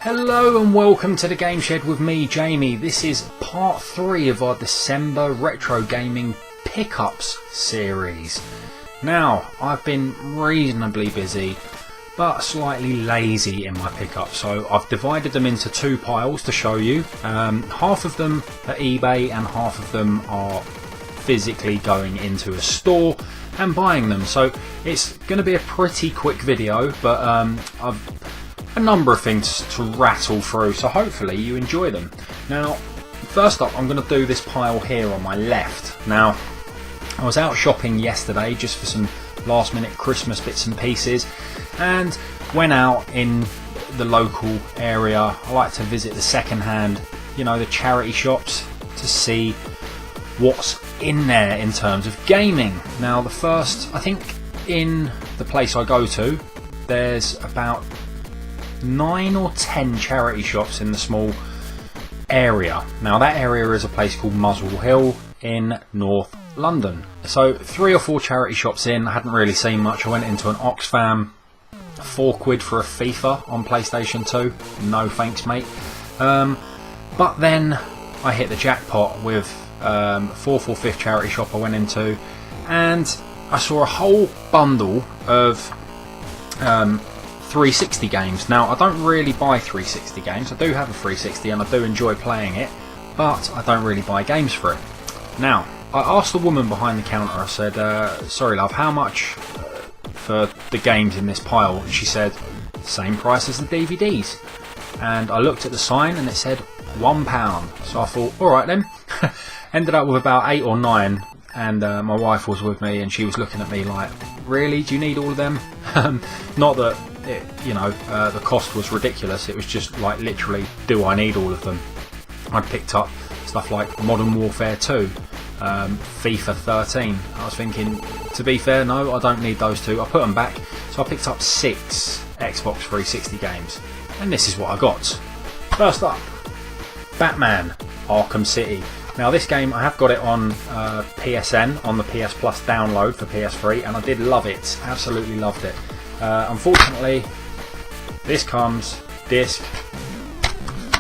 Hello and welcome to the Game Shed with me, Jamie. This is part 3 of our December retro gaming pickups series. Now, I've been reasonably busy but slightly lazy in my pickups, so I've divided them into 2 piles to show you. Half of them are eBay and half of them are physically going into a store and buying them. So it's going to be a pretty quick video, but I've a number of things to rattle through, so hopefully you enjoy them. Now, first up, I'm going to do this pile here on my left. Now, I was out shopping yesterday just for some last minute Christmas bits and pieces, and went out in the local area. I like to visit the second-hand, the charity shops, to see what's in there in terms of gaming. Now, the first, I think in the place I go to, there's about 9 or 10 charity shops in the small area. Now, that area is a place called Muswell Hill in North London. So 3 or 4 charity shops in, I hadn't really seen much. I went into an Oxfam, £4 for a FIFA on PlayStation 2. No thanks, mate. But then I hit the jackpot with 4th or 5th charity shop I went into, and I saw a whole bundle of 360 games. Now, I don't really buy 360 games. I do have a 360 and I do enjoy playing it, but I don't really buy games for it. Now, I asked the woman behind the counter, I said, sorry love, how much for the games in this pile? And she said, same price as the DVDs. And I looked at the sign and it said £1. So I thought, alright then. Ended up with about 8 or 9, and my wife was with me and she was looking at me like, really, do you need all of them? Not that the cost was ridiculous, it was just like, literally, do I need all of them? I picked up stuff like Modern Warfare 2, FIFA 13. I was thinking, to be fair, no, I don't need those 2. I put them back. So I picked up 6 Xbox 360 games, and this is what I got. First up, Batman Arkham City. Now, this game, I have got it on PSN, on the PS Plus download for PS3, and I did love it, absolutely loved it. Unfortunately, this comes disc,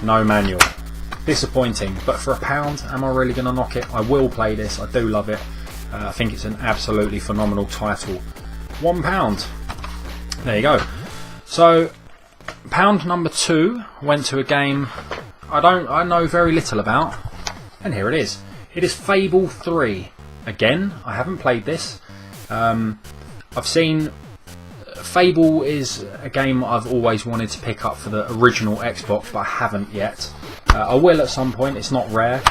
no manual. Disappointing, but for £1, am I really going to knock it? I will play this, I do love it. I think it's an absolutely phenomenal title. £1. There you go. So, pound number 2 went to a game I know very little about, and here it is. It is Fable 3. Again, I haven't played this. I've seen Fable is a game I've always wanted to pick up for the original Xbox, but I haven't yet. I will at some point, it's not rare.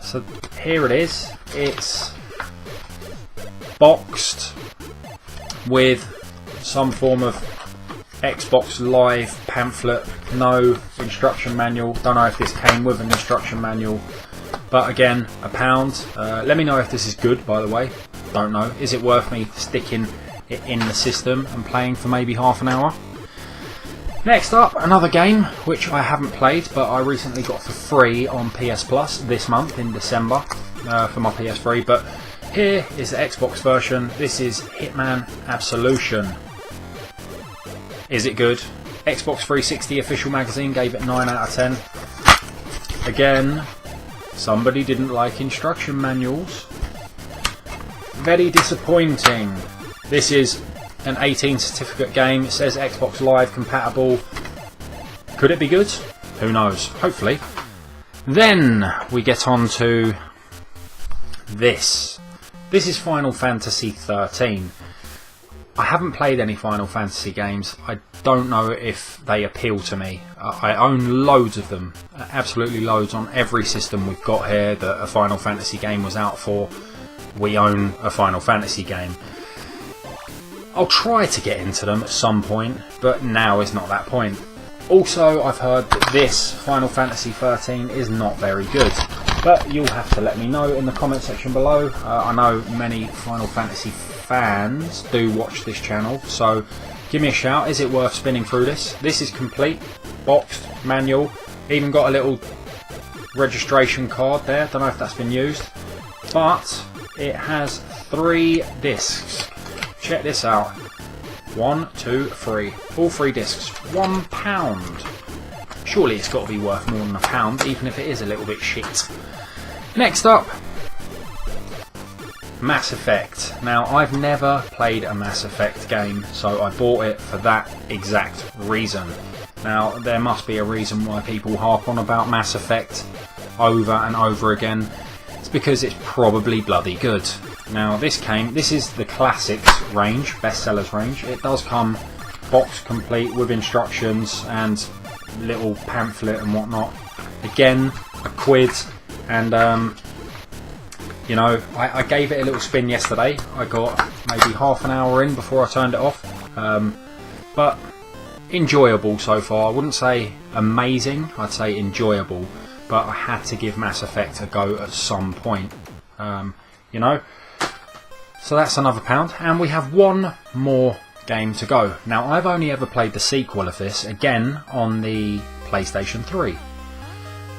So here it is. It's boxed with some form of Xbox Live pamphlet, no instruction manual. Don't know if this came with an instruction manual, but again, £1. Let me know if this is good, by the way. Don't know. Is it worth me sticking it in the system and playing for maybe half an hour? Next up, another game which I haven't played, but I recently got for free on PS Plus this month in December for my PS3. But here is the Xbox version. This is Hitman Absolution. Is it good? Xbox 360 official magazine gave it 9 out of 10. Again, somebody didn't like instruction manuals. Very disappointing. This is an 18 certificate game. It says Xbox Live compatible. Could it be good? Who knows? Hopefully. Then we get on to this. This is Final Fantasy 13. I haven't played any Final Fantasy games. I don't know if they appeal to me. I own loads of them, absolutely loads, on every system we've got here that a Final Fantasy game was out for. We own a Final Fantasy game. I'll try to get into them at some point, but now is not that point. Also, I've heard that this Final Fantasy 13 is not very good, but you'll have to let me know in the comment section below. I know many Final Fantasy fans do watch this channel, so give me a shout. Is it worth spinning through this? This is complete, boxed, manual, even got a little registration card there. Don't know if that's been used, but it has 3 discs. Check this out. 1, 2, 3. All 3 discs. £1. surely it's got to be worth more than £1, even if it is a little bit shit. Next up, Mass Effect. Now, I've never played a Mass Effect game, so I bought it for that exact reason. Now, there must be a reason why people harp on about Mass Effect over and over again. It's because it's probably bloody good. Now, this is the classics range, bestsellers range. It does come box complete with instructions and little pamphlet and whatnot. Again, a quid, and you know, I gave it a little spin yesterday. I got maybe half an hour in before I turned it off, but enjoyable so far. I wouldn't say amazing, I'd say enjoyable, but I had to give Mass Effect a go at some point, you know. So that's another £1, and we have one more game to go. Now, I've only ever played the sequel of this, again on the PlayStation 3.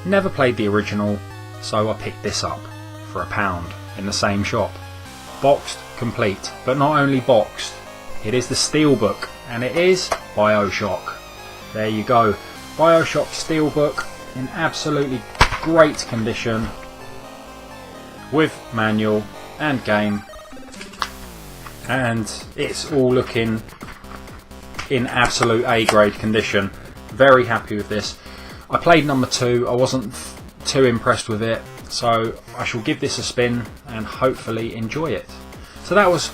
Never played the original, so I picked this up for £1 in the same shop. Boxed complete, but not only boxed, it is the Steelbook, and it is BioShock. There you go, BioShock Steelbook in absolutely great condition with manual and game, and it's all looking in absolute A-grade condition. Very happy with this. I played number 2, I wasn't too impressed with it, so I shall give this a spin and hopefully enjoy it. So that was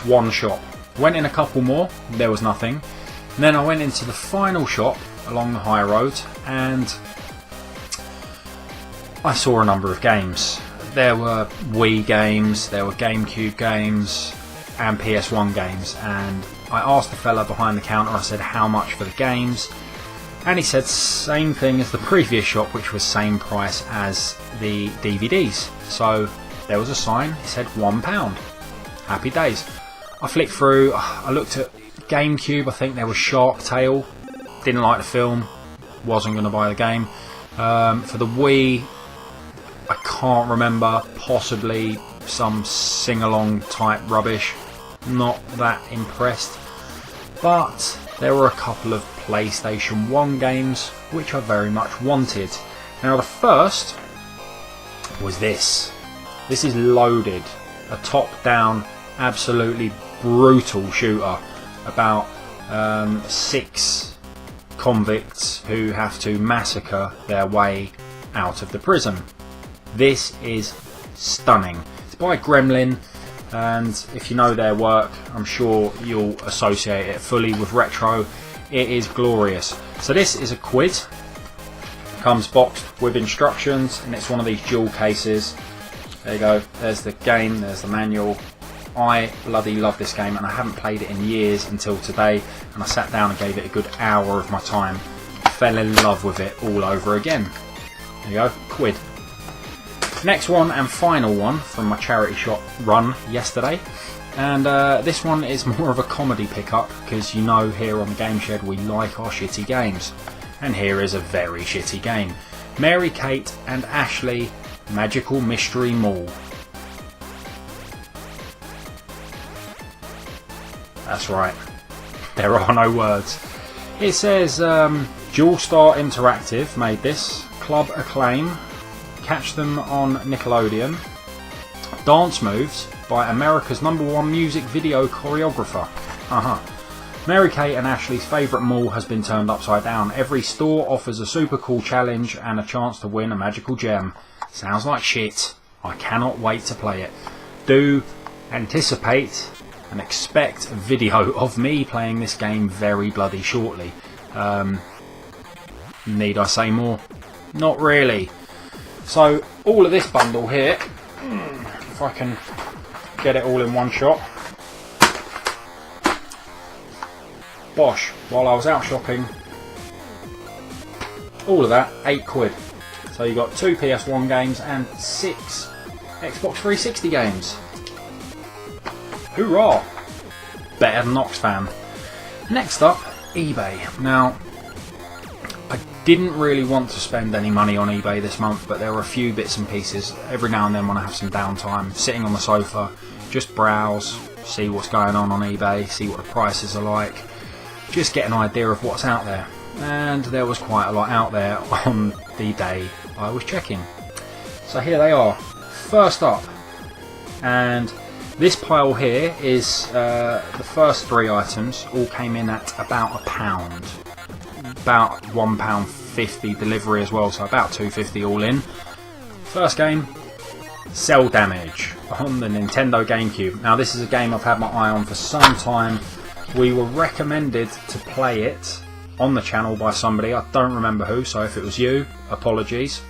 one shop. Went in a couple more, there was nothing. And then I went into the final shop along the high road and I saw a number of games. There were Wii games, there were GameCube games and PS1 games, and I asked the fella behind the counter, I said how much for the games, and he said same thing as the previous shop, which was same price as the DVDs. So there was a sign, it said £1. Happy days. I flicked through, I looked at GameCube, I think there was Shark Tale, didn't like the film, wasn't going to buy the game. For the Wii, I can't remember, possibly some sing-along type rubbish, not that impressed. But there were a couple of PlayStation 1 games which I very much wanted. Now the first was this. This is Loaded, a top-down, absolutely brutal shooter about 6 convicts who have to massacre their way out of the prison. This is stunning. It's by Gremlin, and if you know their work, I'm sure you'll associate it fully with retro. It is glorious. So this is a quid. Comes boxed with instructions, and it's one of these dual cases. There you go. There's the game, there's the manual. I bloody love this game, and I haven't played it in years until today, and I sat down and gave it a good hour of my time. Fell in love with it all over again. There you go, quid. Next one and final one from my charity shop run yesterday, and this one is more of a comedy pickup, because you know here on the Game Shed we like our shitty games, and here is a very shitty game. Mary Kate and Ashley Magical Mystery Mall. That's right, there are no words. It says Dual Star Interactive made this, Club Acclaim, catch them on Nickelodeon. Dance moves by America's #1 music video choreographer. Mary Kate and Ashley's favourite mall has been turned upside down. Every store offers a super cool challenge and a chance to win a magical gem. Sounds like shit. I cannot wait to play it. Do anticipate and expect a video of me playing this game very bloody shortly. Need I say more? Not really. So all of this bundle here, if I can get it all in one shot. Bosh, while I was out shopping, all of that, 8 quid. So you got 2 PS1 games and 6 Xbox 360 games. Hoorah! Better than Oxfam. Next up, eBay. Now, I didn't really want to spend any money on eBay this month, but there were a few bits and pieces. Every now and then when I have some downtime, sitting on the sofa, just browse, see what's going on eBay, see what the prices are like, just get an idea of what's out there. and there was quite a lot out there on the day I was checking. So here they are, first up, and this pile here is the first 3 items all came in at about £1, about £1.50 delivery as well, so about £2.50 all in. First game, Cell Damage on the Nintendo GameCube. Now this is a game I've had my eye on for some time. We were recommended to play it on the channel by somebody, I don't remember who, so if it was you, apologies.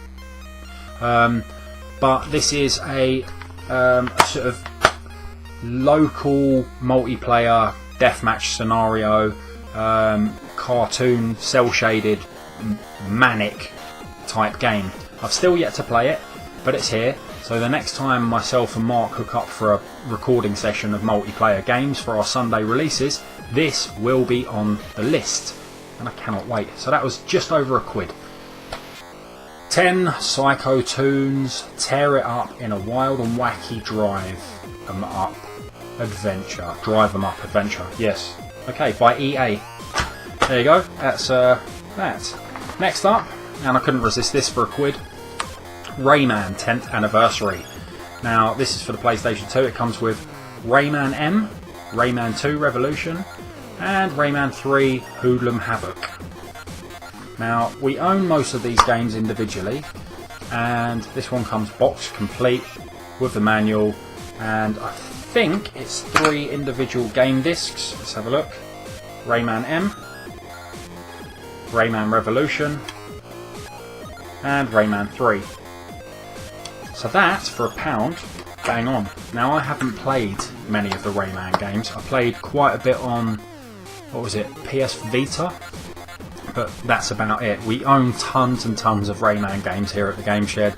But this is a sort of local multiplayer deathmatch scenario, cartoon, cel-shaded, manic type game. I've still yet to play it, but it's here. So the next time myself and Mark hook up for a recording session of multiplayer games for our Sunday releases, this will be on the list, and I cannot wait. So that was just over £1. 10 Psycho Tunes, tear it up in a wild and wacky drive 'em up adventure. Drive 'em up adventure, yes. Okay, by EA. There you go, that's that. Next up, and I couldn't resist this for £1, Rayman 10th Anniversary. Now this is for the PlayStation 2. It comes with Rayman M, Rayman 2 Revolution, and Rayman 3 Hoodlum Havoc. Now we own most of these games individually, and this one comes boxed complete with the manual, and I think it's 3 individual game discs. Let's have a look. Rayman M, Rayman Revolution, and Rayman 3. So that's for £1, bang on. Now I haven't played many of the Rayman games. I played quite a bit on, what was it, PS Vita? But that's about it. We own tons and tons of Rayman games here at the Game Shed,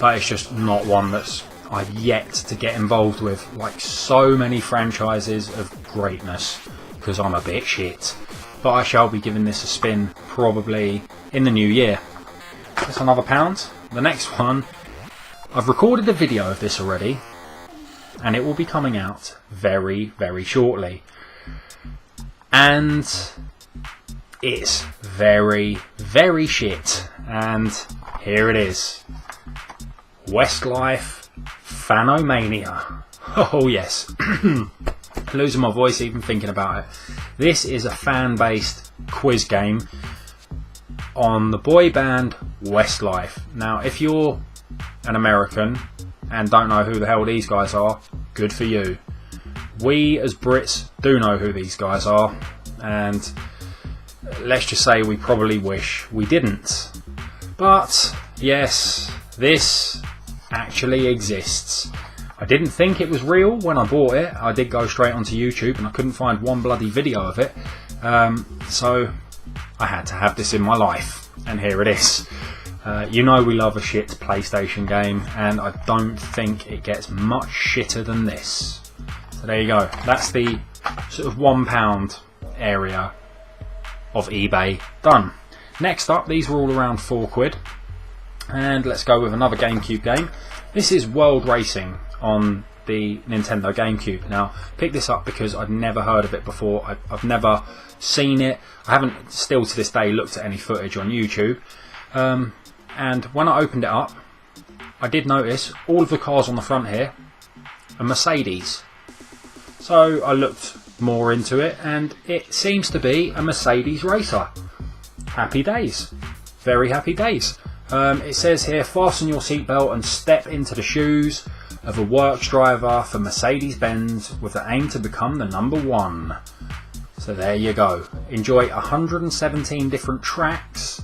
but it's just not one that's I've yet to get involved with, like so many franchises of greatness, because I'm a bit shit. But I shall be giving this a spin probably in the new year. That's another £1. The next one, I've recorded a video of this already, and it will be coming out very, very shortly. And it's very, very shit. And here it is. Westlife Fano Mania. Oh yes. Losing my voice even thinking about it. This is a fan-based quiz game on the boy band Westlife. Now if you're an American and don't know who the hell these guys are, good for you. We as Brits do know who these guys are, and let's just say we probably wish we didn't. But yes, this actually exists. I didn't think it was real when I bought it. I did go straight onto YouTube and I couldn't find one bloody video of it, so I had to have this in my life, and here it is. You know we love a shit PlayStation game, and I don't think it gets much shitter than this. So there you go. That's the sort of £1 area of eBay done. Next up, these were all around £4, and let's go with another GameCube game. This is World Racing on the Nintendo GameCube. Now, pick this up because I'd never heard of it before. I've never seen it. I haven't still to this day looked at any footage on YouTube. And when I opened it up, I did notice all of the cars on the front here are Mercedes. So I looked more into it, and it seems to be a Mercedes racer. Happy days. Very happy days. It says here, fasten your seatbelt and step into the shoes of a works driver for Mercedes-Benz with the aim to become the #1. So there you go. Enjoy 117 different tracks.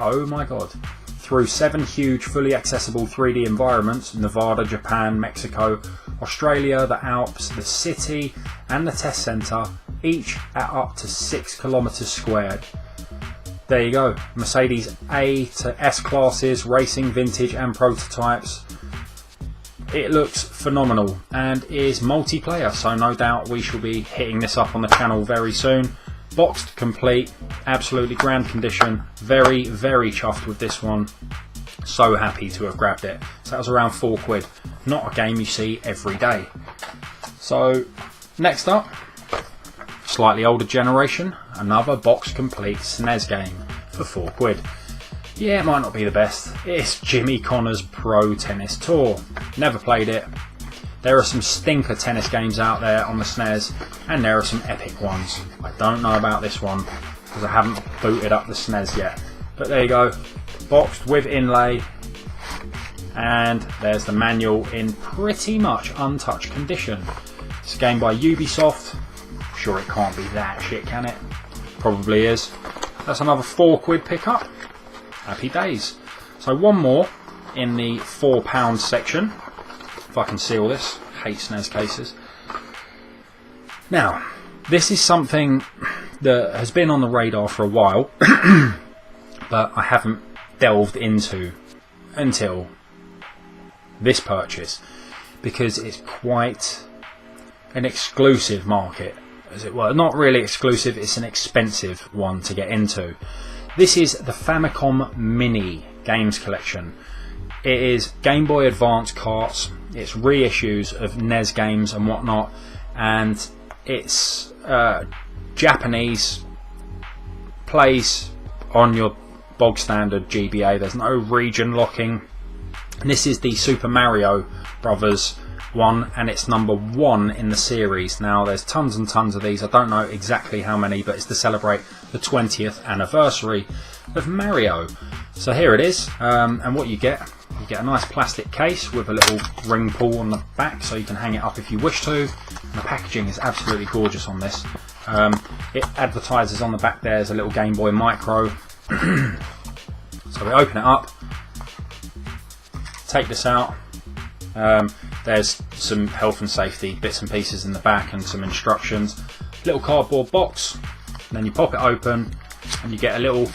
Oh my god. Through 7 huge fully accessible 3D environments: Nevada, Japan, Mexico, Australia, the Alps, the city and the test centre, each at up to 6 kilometers squared. There you go. Mercedes A to S classes, racing, vintage and prototypes. It looks phenomenal and is multiplayer, so no doubt we shall be hitting this up on the channel very soon. Boxed complete, absolutely grand condition. Very, very chuffed with this one. So happy to have grabbed it. So that was around £4. Not a game you see every day. So next up, slightly older generation, another box complete SNES game for £4. Yeah, it might not be the best. It's Jimmy Connor's Pro Tennis Tour. Never played it. There are some stinker tennis games out there on the SNES, and there are some epic ones. I don't know about this one because I haven't booted up the SNES yet. But there you go, boxed with inlay, and there's the manual in pretty much untouched condition. It's a game by Ubisoft. Sure, it can't be that shit, can it? Probably is. That's another £4 pickup. Happy days. So one more in the £4 section. If I can seal this. Hate SNES cases. Now, this is something that has been on the radar for a while, but I haven't delved into until this purchase, because it's quite an exclusive market, as it were. Not really exclusive, it's an expensive one to get into. This is the Famicom Mini Games Collection. It is Game Boy Advance carts, it's reissues of NES games and whatnot, and it's Japanese, plays on your bog standard GBA. There's no region locking. And this is the Super Mario Brothers one, and it's #1 in the series. Now there's tons and tons of these. I don't know exactly how many, but it's to celebrate the 20th anniversary of Mario. So here it is, and what you get a nice plastic case with a little ring pull on the back so you can hang it up if you wish to. And the packaging is absolutely gorgeous on this. It advertises on the back there's a little Game Boy Micro. So we open it up, take this out. There's some health and safety bits and pieces in the back and some instructions. Little cardboard box, and then you pop it open and you get a little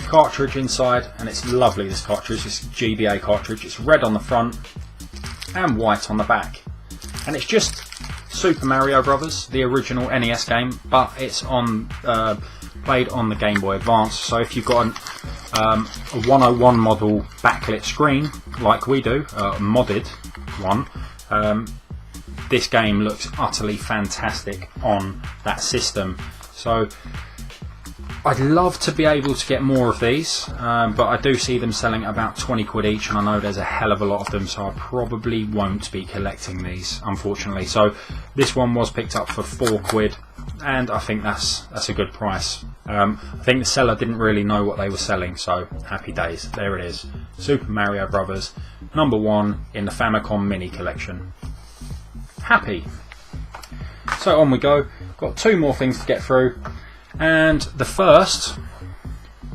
cartridge inside, and it's lovely, this cartridge. It's a GBA cartridge. It's red on the front and white on the back, and it's just Super Mario Brothers, the original NES game, but it's on played on the Game Boy Advance. So if you've got a 101 model backlit screen like we do, modded one, this game looks utterly fantastic on that system. So I'd love to be able to get more of these, but I do see them selling at about £20 each, and I know there's a hell of a lot of them, so I probably won't be collecting these, unfortunately. So this one was picked up for £4, and I think that's a good price. I think the seller didn't really know what they were selling, so happy days. There it is, Super Mario Brothers, #1 in the Famicom Mini collection. Happy. So on we go. Got two more things to get through. And the first,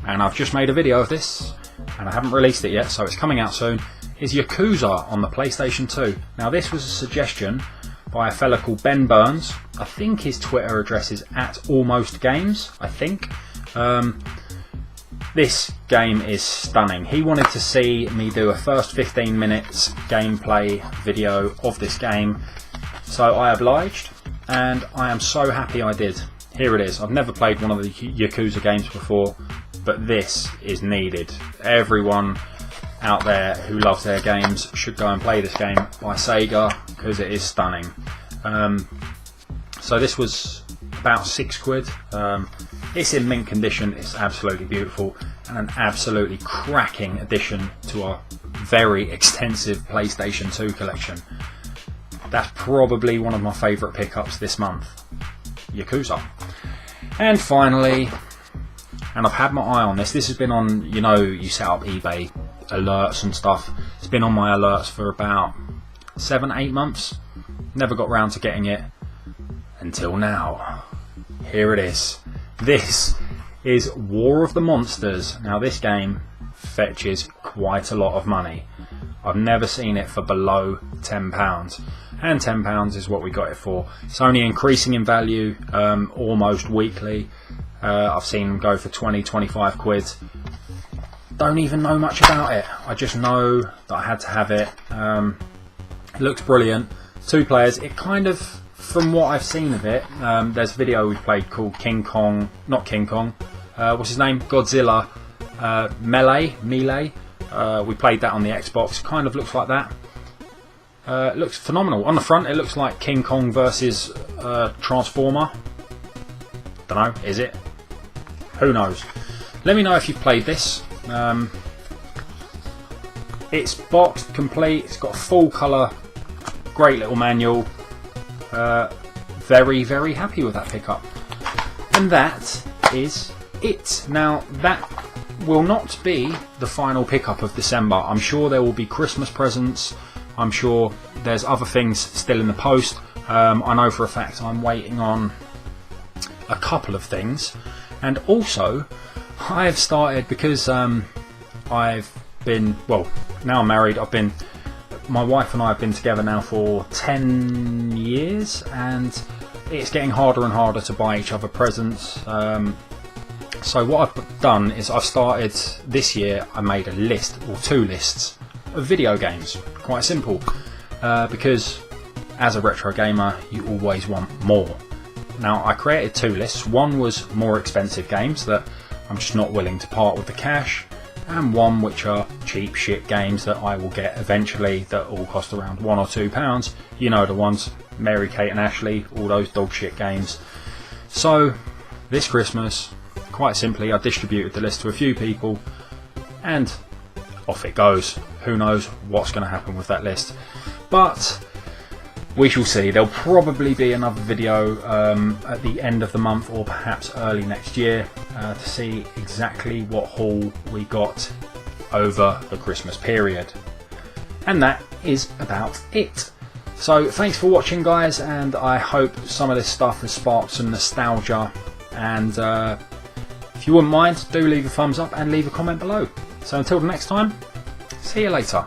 and I've just made a video of this and I haven't released it yet, so it's coming out soon, is Yakuza on the PlayStation 2. Now this was a suggestion by a fella called Ben Burns. I think his Twitter address is @AlmostGames, I think. This game is stunning. He wanted to see me do a first 15 minutes gameplay video of this game, so I obliged, and I am so happy I did. Here it is. I've never played one of the Yakuza games before, but this is needed. Everyone out there who loves their games should go and play this game by Sega, because it is stunning. So this was about £6. It's in mint condition. It's absolutely beautiful, and an absolutely cracking addition to our very extensive PlayStation 2 collection. That's probably one of my favourite pickups this month. Yakuza. And finally, and I've had my eye on this, this has been on, you know, you set up eBay alerts and stuff, it's been on my alerts for about 7-8 months, never got round to getting it until now. Here it is. This is War of the Monsters. Now this game fetches quite a lot of money. I've never seen it for below £10, and £10 is what we got it for. It's only increasing in value almost weekly. I've seen them go for 20-25 quid. Don't even know much about it. I just know that I had to have it. It looks brilliant. 2 players. It kind of, from what I've seen of it, there's a video we played called King Kong, not King Kong, what's his name? Godzilla Melee. We played that on the Xbox. Kind of looks like that. It looks phenomenal. On the front it looks like King Kong versus Transformer. Don't know, is it? Who knows? Let me know if you've played this. It's boxed, complete, it's got a full colour, great little manual. Very, very happy with that pickup. And that is it. Now, that will not be the final pickup of December. I'm sure there will be Christmas presents. I'm sure there's other things still in the post. I know for a fact I'm waiting on a couple of things. And also, I've started, because I've been, well, now I'm married, my wife and I have been together now for 10 years, and it's getting harder and harder to buy each other presents. So what I've done is I've started this year, I made a list, or 2 lists of video games. Quite simple, because as a retro gamer you always want more. Now, I created 2 lists. One was more expensive games that I'm just not willing to part with the cash, and one which are cheap shit games that I will get eventually that all cost around £1 or £2. You know the ones, Mary Kate and Ashley, all those dog shit games. So this Christmas, quite simply, I distributed the list to a few people and off it goes. Who knows what's going to happen with that list, but we shall see. There'll probably be another video at the end of the month, or perhaps early next year, to see exactly what haul we got over the Christmas period. And that is about it. So thanks for watching, guys, and I hope some of this stuff has sparked some nostalgia. And if you wouldn't mind, do leave a thumbs up and leave a comment below. So until the next time, see you later.